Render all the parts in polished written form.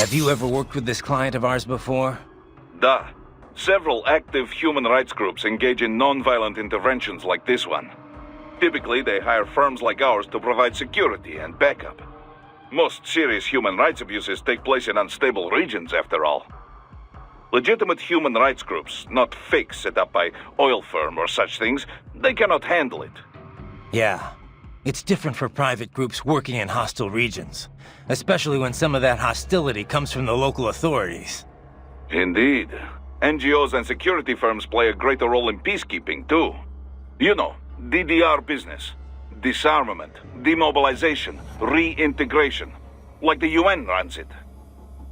Have you ever worked with this client of ours before? Duh. Several active human rights groups engage in non-violent interventions like this one. Typically, they hire firms like ours to provide security and backup. Most serious human rights abuses take place in unstable regions, after all. Legitimate human rights groups, not fakes set up by oil firm or such things, they cannot handle it. Yeah. It's different for private groups working in hostile regions, especially when some of that hostility comes from the local authorities. Indeed. NGOs and security firms play a greater role in peacekeeping, too. You know, DDR business. Disarmament, demobilization, reintegration. Like the UN runs it.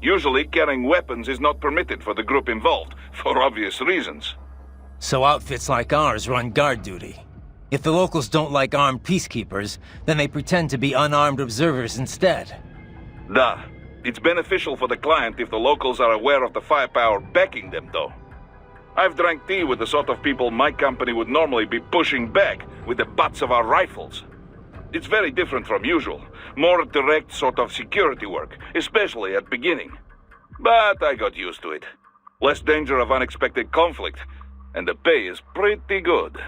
Usually, carrying weapons is not permitted for the group involved, for obvious reasons. So outfits like ours run guard duty. If the locals don't like armed peacekeepers, then they pretend to be unarmed observers instead. Duh. It's beneficial for the client if the locals are aware of the firepower backing them, though. I've drank tea with the sort of people my company would normally be pushing back with the butts of our rifles. It's very different from usual. More direct sort of security work, especially at beginning. But I got used to it. Less danger of unexpected conflict, and the pay is pretty good.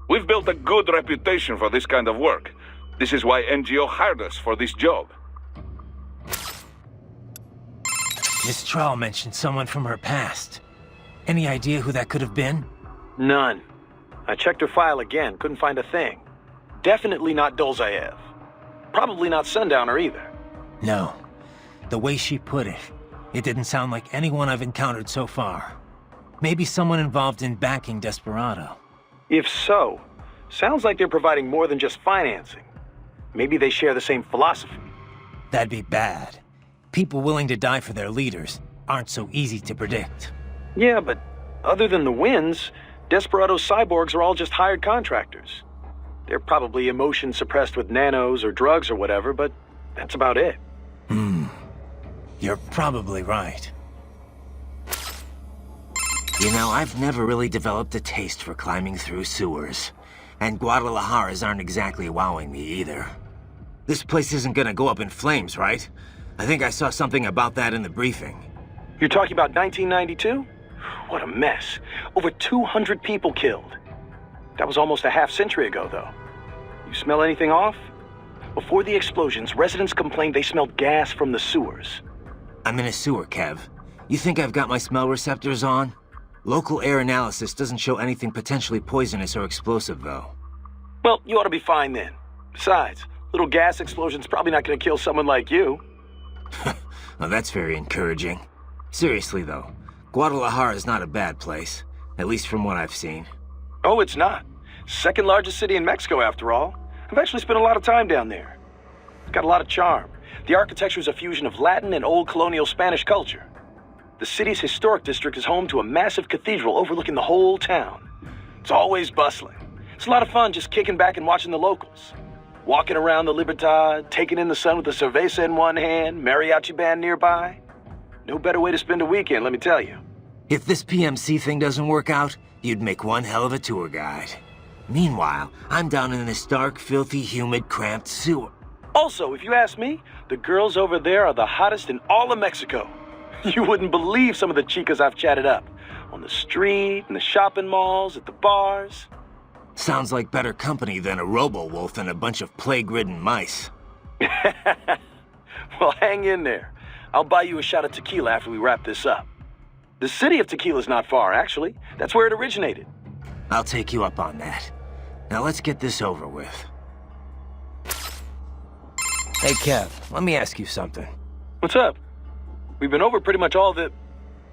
We've built a good reputation for this kind of work. This is why NGO hired us for this job. Miss Trall mentioned someone from her past. Any idea who that could have been? None. I checked her file again, couldn't find a thing. Definitely not Dolzaev. Probably not Sundowner either. No. The way she put it, it didn't sound like anyone I've encountered so far. Maybe someone involved in backing Desperado. If so, sounds like they're providing more than just financing. Maybe they share the same philosophy. That'd be bad. People willing to die for their leaders aren't so easy to predict. Yeah, but other than the wins, Desperado's cyborgs are all just hired contractors. They're probably emotion suppressed with nanos or drugs or whatever, but that's about it. You're probably right. You know, I've never really developed a taste for climbing through sewers. And Guadalajaras aren't exactly wowing me either. This place isn't gonna go up in flames, right? I think I saw something about that in the briefing. You're talking about 1992? What a mess. Over 200 people killed. That was almost a half-century ago, though. You smell anything off? Before the explosions, residents complained they smelled gas from the sewers. I'm in a sewer, Kev. You think I've got my smell receptors on? Local air analysis doesn't show anything potentially poisonous or explosive, though. Well, you ought to be fine then. Besides, little gas explosion's probably not gonna kill someone like you. Well, that's very encouraging. Seriously, though, Guadalajara is not a bad place, at least from what I've seen. Oh, it's not. Second largest city in Mexico, after all. I've actually spent a lot of time down there. It's got a lot of charm. The architecture is a fusion of Latin and old colonial Spanish culture. The city's historic district is home to a massive cathedral overlooking the whole town. It's always bustling. It's a lot of fun just kicking back and watching the locals. Walking around the Libertad, taking in the sun with a cerveza in one hand, mariachi band nearby. No better way to spend a weekend, let me tell you. If this PMC thing doesn't work out, you'd make one hell of a tour guide. Meanwhile, I'm down in this dark, filthy, humid, cramped sewer. Also, if you ask me, the girls over there are the hottest in all of Mexico. You wouldn't believe some of the chicas I've chatted up. On the street, in the shopping malls, at the bars. Sounds like better company than a robo-wolf and a bunch of plague-ridden mice. Well, hang in there. I'll buy you a shot of tequila after we wrap this up. The city of Tequila's not far, actually. That's where it originated. I'll take you up on that. Now let's get this over with. Hey, Kev, let me ask you something. What's up? We've been over pretty much all the...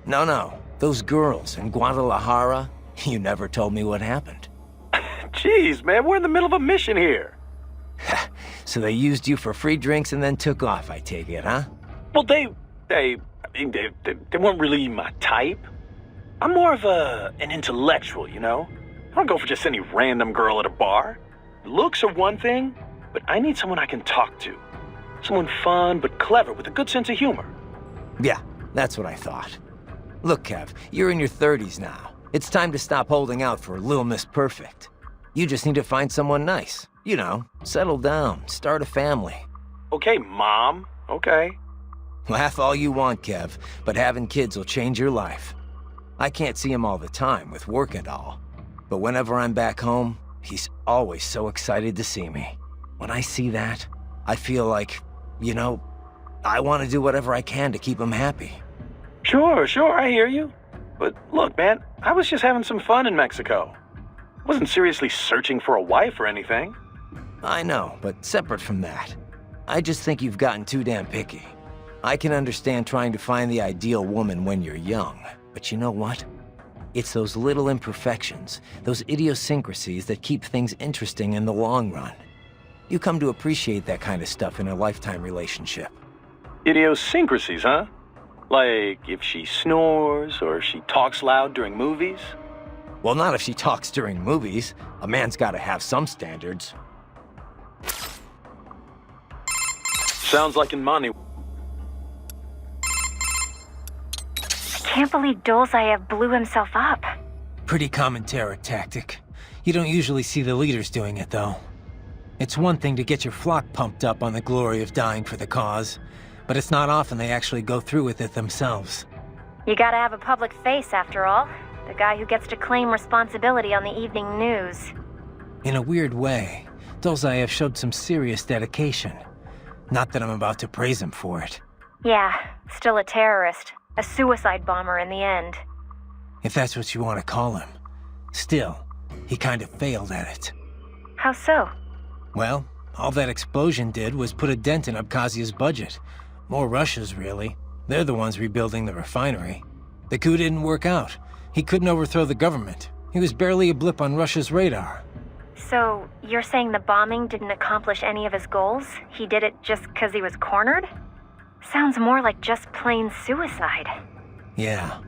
No. Those girls in Guadalajara, you never told me what happened. Jeez, man, we're in the middle of a mission here. So they used you for free drinks and then took off, I take it, huh? Well, they weren't really my type. I'm more of an intellectual, you know? I don't go for just any random girl at a bar. Looks are one thing, but I need someone I can talk to. Someone fun but clever with a good sense of humor. Yeah, that's what I thought. Look, Kev, you're in your 30s now. It's time to stop holding out for Lil Miss Perfect. You just need to find someone nice. You know, settle down, start a family. Okay, Mom. Okay. Laugh all you want, Kev, but having kids will change your life. I can't see him all the time with work and all, but whenever I'm back home, he's always so excited to see me. When I see that, I feel like, I want to do whatever I can to keep him happy. Sure, I hear you. But look, man, I was just having some fun in Mexico. Wasn't seriously searching for a wife or anything. I know, but separate from that, I just think you've gotten too damn picky. I can understand trying to find the ideal woman when you're young, but you know what? It's those little imperfections, those idiosyncrasies that keep things interesting in the long run. You come to appreciate that kind of stuff in a lifetime relationship. Idiosyncrasies, huh? Like if she snores or she talks loud during movies? Well, not if she talks during movies. A man's gotta have some standards. Sounds like in money. Can't believe Dolzaev blew himself up. Pretty common terror tactic. You don't usually see the leaders doing it, though. It's one thing to get your flock pumped up on the glory of dying for the cause, but it's not often they actually go through with it themselves. You gotta have a public face, after all. The guy who gets to claim responsibility on the evening news. In a weird way, Dolzaev showed some serious dedication. Not that I'm about to praise him for it. Yeah, still a terrorist. A suicide bomber in the end. If that's what you want to call him. Still, he kind of failed at it. How so? Well, all that explosion did was put a dent in Abkhazia's budget. More Russia's, really. They're the ones rebuilding the refinery. The coup didn't work out. He couldn't overthrow the government. He was barely a blip on Russia's radar. So, you're saying the bombing didn't accomplish any of his goals? He did it just because he was cornered? Sounds more like just plain suicide. Yeah.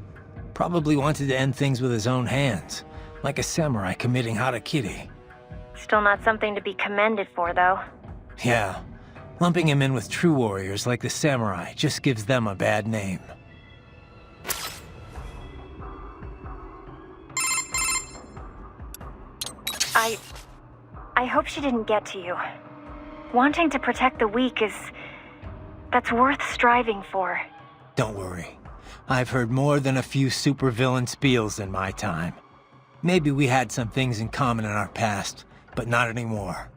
Probably wanted to end things with his own hands. Like a samurai committing harakiri. Still not something to be commended for, though. Yeah. Lumping him in with true warriors like the samurai just gives them a bad name. I hope she didn't get to you. Wanting to protect the weak that's worth striving for. Don't worry. I've heard more than a few supervillain spiels in my time. Maybe we had some things in common in our past, but not anymore.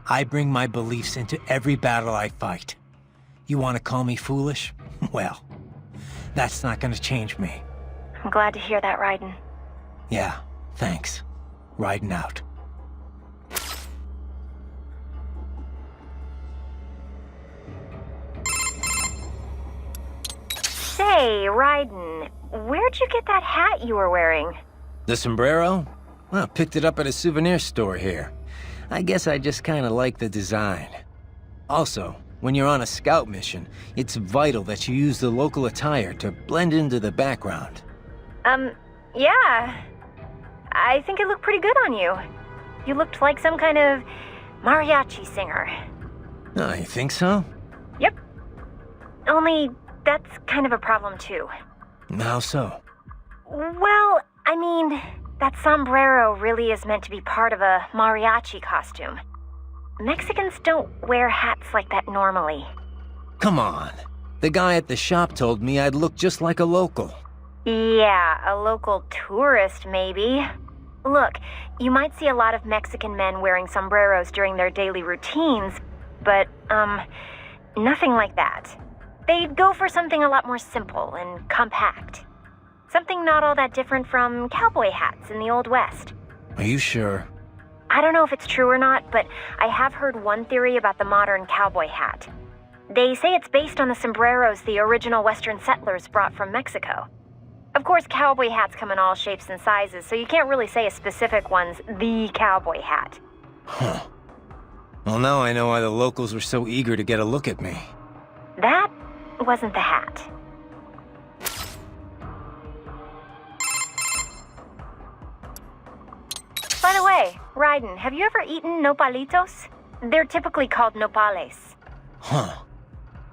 I bring my beliefs into every battle I fight. You want to call me foolish? Well, that's not going to change me. I'm glad to hear that, Raiden. Yeah, thanks. Riding out. Say, Raiden, where'd you get that hat you were wearing? The sombrero? Well, picked it up at a souvenir store here. I guess I just kinda like the design. Also, when you're on a scout mission, it's vital that you use the local attire to blend into the background. Yeah. I think it looked pretty good on you. You looked like some kind of mariachi singer. Oh, you think so? Yep. Only, that's kind of a problem too. How so? Well, I mean, that sombrero really is meant to be part of a mariachi costume. Mexicans don't wear hats like that normally. Come on. The guy at the shop told me I'd look just like a local. Yeah, a local tourist maybe. Look, you might see a lot of Mexican men wearing sombreros during their daily routines, but, nothing like that. They'd go for something a lot more simple and compact. Something not all that different from cowboy hats in the Old West. Are you sure? I don't know if it's true or not, but I have heard one theory about the modern cowboy hat. They say it's based on the sombreros the original Western settlers brought from Mexico. Of course, cowboy hats come in all shapes and sizes, so you can't really say a specific one's the cowboy hat. Huh. Well, now I know why the locals were so eager to get a look at me. That wasn't the hat. By the way, Raiden, have you ever eaten nopalitos? They're typically called nopales. Huh.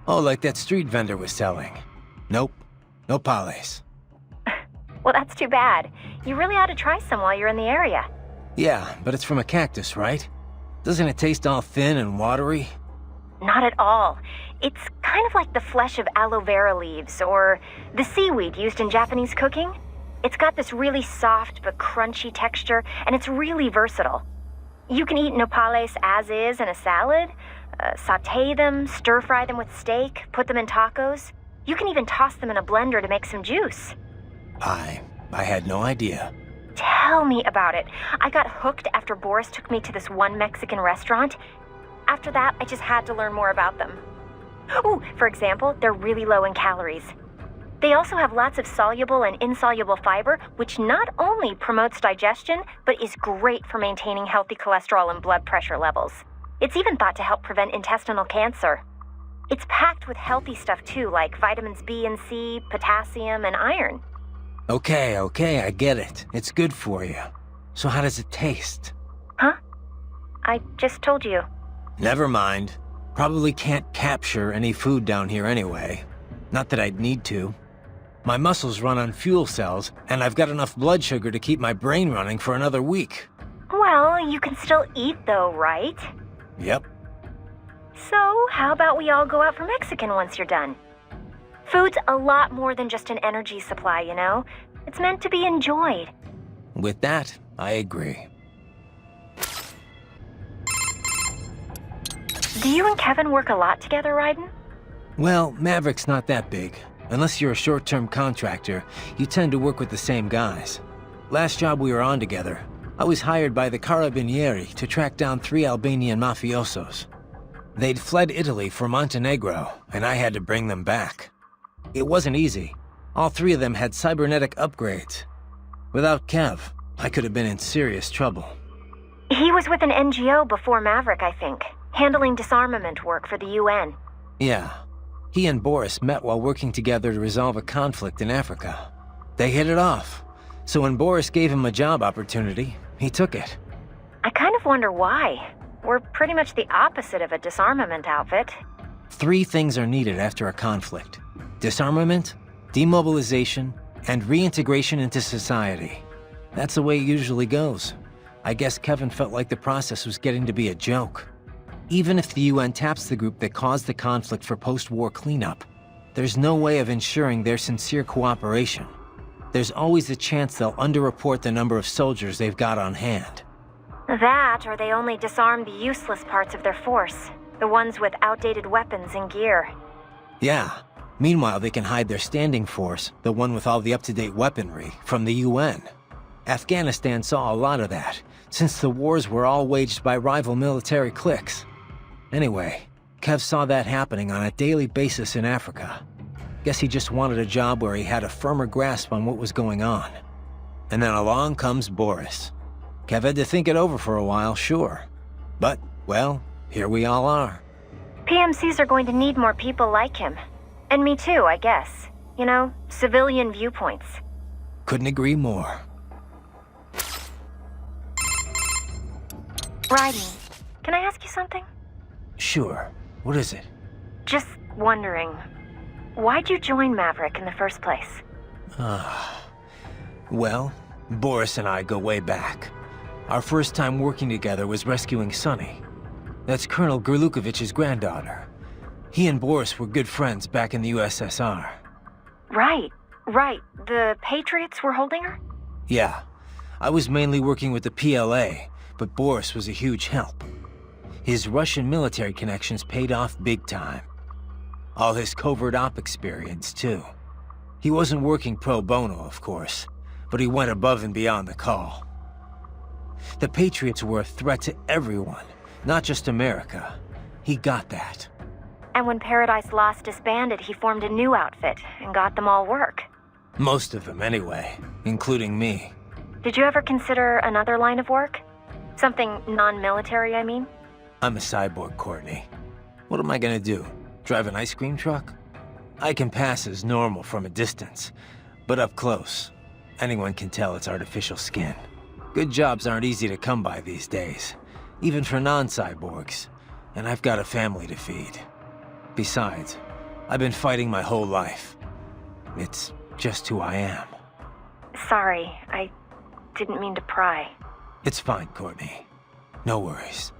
Oh, like that street vendor was selling. Nope. No pales. Well, that's too bad. You really ought to try some while you're in the area. Yeah, but it's from a cactus, right? Doesn't it taste all thin and watery? Not at all. It's kind of like the flesh of aloe vera leaves, or the seaweed used in Japanese cooking. It's got this really soft but crunchy texture, and it's really versatile. You can eat nopales as is in a salad, sauté them, stir-fry them with steak, put them in tacos. You can even toss them in a blender to make some juice. I had no idea. Tell me about it. I got hooked after Boris took me to this one Mexican restaurant. After that, I just had to learn more about them. Ooh, for example, they're really low in calories. They also have lots of soluble and insoluble fiber, which not only promotes digestion, but is great for maintaining healthy cholesterol and blood pressure levels. It's even thought to help prevent intestinal cancer. It's packed with healthy stuff too, like vitamins B and C, potassium, and iron. Okay, I get it. It's good for you. So how does it taste? Huh? I just told you. Never mind. Probably can't capture any food down here anyway. Not that I'd need to. My muscles run on fuel cells, and I've got enough blood sugar to keep my brain running for another week. Well, you can still eat though, right? Yep. So, how about we all go out for Mexican once you're done? Food's a lot more than just an energy supply, you know? It's meant to be enjoyed. With that, I agree. Do you and Kevin work a lot together, Raiden? Well, Maverick's not that big. Unless you're a short-term contractor, you tend to work with the same guys. Last job we were on together, I was hired by the Carabinieri to track down 3 Albanian mafiosos. They'd fled Italy for Montenegro, and I had to bring them back. It wasn't easy. All 3 of them had cybernetic upgrades. Without Kev, I could have been in serious trouble. He was with an NGO before Maverick, I think, handling disarmament work for the UN. Yeah. He and Boris met while working together to resolve a conflict in Africa. They hit it off. So when Boris gave him a job opportunity, he took it. I kind of wonder why. We're pretty much the opposite of a disarmament outfit. 3 things are needed after a conflict: disarmament, demobilization, and reintegration into society. That's the way it usually goes. I guess Kevin felt like the process was getting to be a joke. Even if the UN taps the group that caused the conflict for post-war cleanup, there's no way of ensuring their sincere cooperation. There's always the chance they'll underreport the number of soldiers they've got on hand. That, or they only disarm the useless parts of their force. The ones with outdated weapons and gear. Yeah. Meanwhile, they can hide their standing force, the one with all the up-to-date weaponry, from the UN. Afghanistan saw a lot of that, since the wars were all waged by rival military cliques. Anyway, Kev saw that happening on a daily basis in Africa. Guess he just wanted a job where he had a firmer grasp on what was going on. And then along comes Boris. Kev had to think it over for a while, sure. But, well, here we all are. PMCs are going to need more people like him. And me too, I guess. You know, civilian viewpoints. Couldn't agree more. Raiden, can I ask you something? Sure. What is it? Just wondering, why'd you join Maverick in the first place? Well, Boris and I go way back. Our first time working together was rescuing Sunny. That's Colonel Gerlukovich's granddaughter. He and Boris were good friends back in the USSR. Right. The Patriots were holding her? Yeah. I was mainly working with the PLA, but Boris was a huge help. His Russian military connections paid off big time. All his covert op experience, too. He wasn't working pro bono, of course, but he went above and beyond the call. The Patriots were a threat to everyone, not just America. He got that. And when Paradise Lost disbanded, he formed a new outfit and got them all work. Most of them, anyway, including me. Did you ever consider another line of work? Something non-military, I mean? I'm a cyborg, Courtney. What am I gonna do? Drive an ice cream truck? I can pass as normal from a distance, but up close, anyone can tell it's artificial skin. Good jobs aren't easy to come by these days, even for non-cyborgs, and I've got a family to feed. Besides, I've been fighting my whole life. It's just who I am. Sorry, I didn't mean to pry. It's fine, Courtney. No worries.